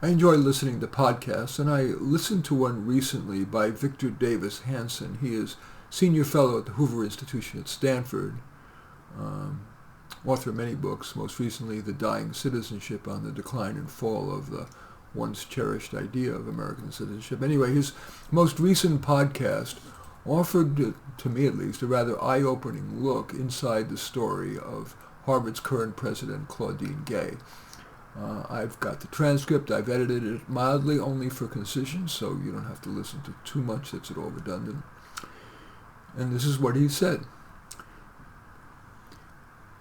I enjoy listening to podcasts, and I listened to one recently by Victor Davis Hanson. He is senior fellow at the Hoover Institution at Stanford, author of many books, most recently The Dying Citizenship on the Decline and Fall of the Once Cherished Idea of American Citizenship. Anyway, his most recent podcast offered, to me at least, a rather eye-opening look inside the story of Harvard's current president, Claudine Gay. I've got the transcript. I've edited it mildly, only for concision, so you don't have to listen to too much. That's at all redundant. And this is what he said.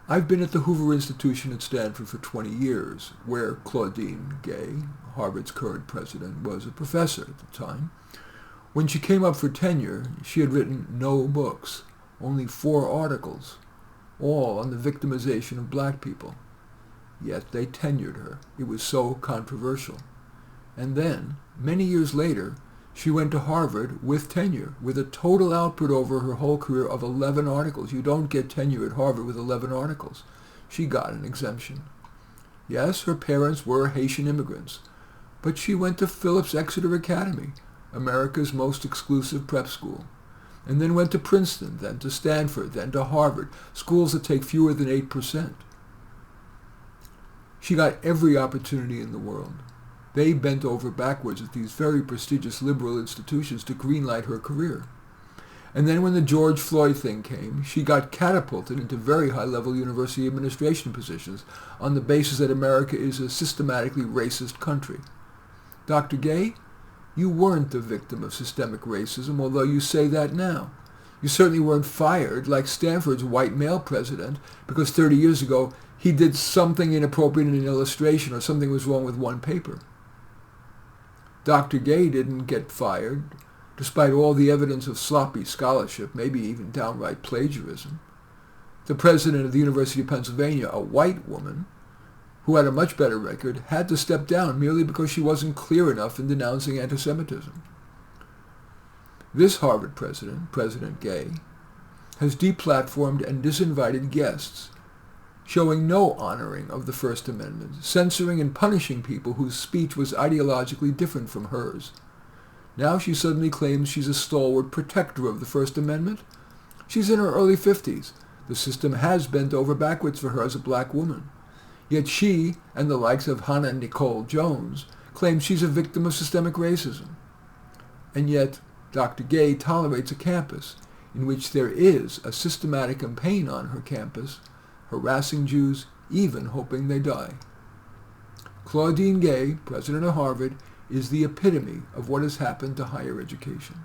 I've been at the Hoover Institution at Stanford for 20 years, where Claudine Gay, Harvard's current president, was a professor at the time. When she came up for tenure, she had written no books, only 4 articles, all on the victimization of black people. Yet they tenured her. It was so controversial. And then, many years later, she went to Harvard with tenure, with a total output over her whole career of 11 articles. You don't get tenure at Harvard with 11 articles. She got an exemption. Yes, her parents were Haitian immigrants, but she went to Phillips Exeter Academy, America's most exclusive prep school, and then went to Princeton, then to Stanford, then to Harvard, schools that take fewer than 8%. She got every opportunity in the world. They bent over backwards at these very prestigious liberal institutions to greenlight her career. And then when the George Floyd thing came, she got catapulted into very high-level university administration positions on the basis that America is a systematically racist country. Dr. Gay, you weren't the victim of systemic racism, although you say that now. You certainly weren't fired like Stanford's white male president because 30 years ago he did something inappropriate in an illustration or something was wrong with one paper. Dr. Gay didn't get fired, despite all the evidence of sloppy scholarship, maybe even downright plagiarism. The president of the University of Pennsylvania, a white woman, who had a much better record, had to step down merely because she wasn't clear enough in denouncing anti-Semitism. This Harvard president, President Gay, has deplatformed and disinvited guests, showing no honoring of the First Amendment, censoring and punishing people whose speech was ideologically different from hers. Now she suddenly claims she's a stalwart protector of the First Amendment. She's in her early 50s. The system has bent over backwards for her as a black woman. Yet she, and the likes of Hannah Nicole Jones, claim she's a victim of systemic racism. And yet Dr. Gay tolerates a campus in which there is a systematic campaign on her campus harassing Jews, even hoping they die. Claudine Gay, president of Harvard, is the epitome of what has happened to higher education.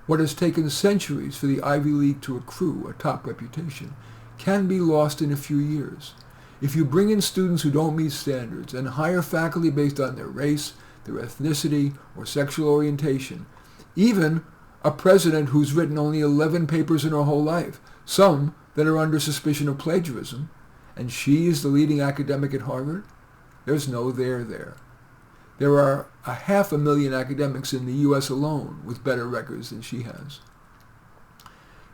What has taken centuries for the Ivy League to accrue a top reputation can be lost in a few years. If you bring in students who don't meet standards and hire faculty based on their race, their ethnicity, or sexual orientation, even a president who's written only 11 papers in her whole life, some that are under suspicion of plagiarism, and she is the leading academic at Harvard, there's no there there. There are 500,000 academics in the U.S. alone with better records than she has.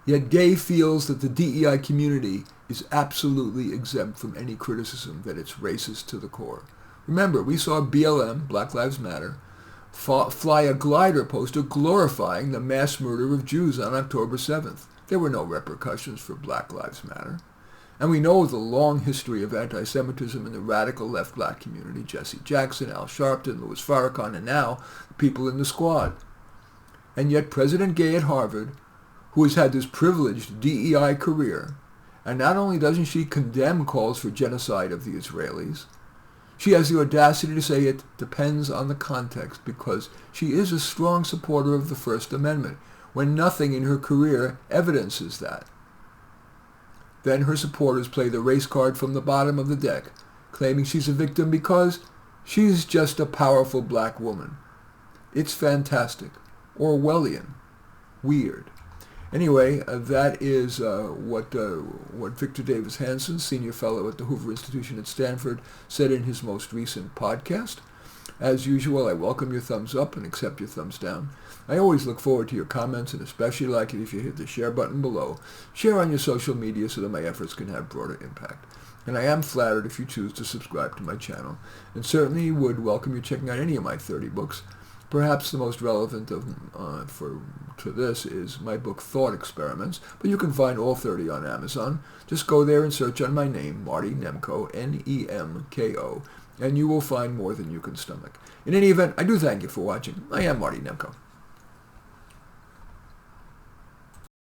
Yet Gay feels that the DEI community is absolutely exempt from any criticism that it's racist to the core. Remember, we saw BLM, Black Lives Matter, fly a glider poster glorifying the mass murder of Jews on October 7th. There were no repercussions for Black Lives Matter. And we know the long history of anti-Semitism in the radical left black community, Jesse Jackson, Al Sharpton, Louis Farrakhan, and now the people in the squad. And yet President Gay at Harvard, who has had this privileged DEI career, and not only doesn't she condemn calls for genocide of the Israelis, she has the audacity to say it depends on the context because she is a strong supporter of the First Amendment, when nothing in her career evidences that. Then her supporters play the race card from the bottom of the deck, claiming she's a victim because she's just a powerful black woman. It's fantastic. Orwellian. Weird. Anyway, that is what Victor Davis Hanson, senior fellow at the Hoover Institution at Stanford, said in his most recent podcast. As usual, I welcome your thumbs up and accept your thumbs down. I always look forward to your comments and especially like it if you hit the share button below. Share on your social media so that my efforts can have broader impact. And I am flattered if you choose to subscribe to my channel, and certainly would welcome you checking out any of my 30 books. Perhaps the most relevant to this is my book Thought Experiments, but you can find all 30 on Amazon. Just go there and search on my name, Marty Nemko, Nemko, and you will find more than you can stomach. In any event, I do thank you for watching. I am Marty Nemko.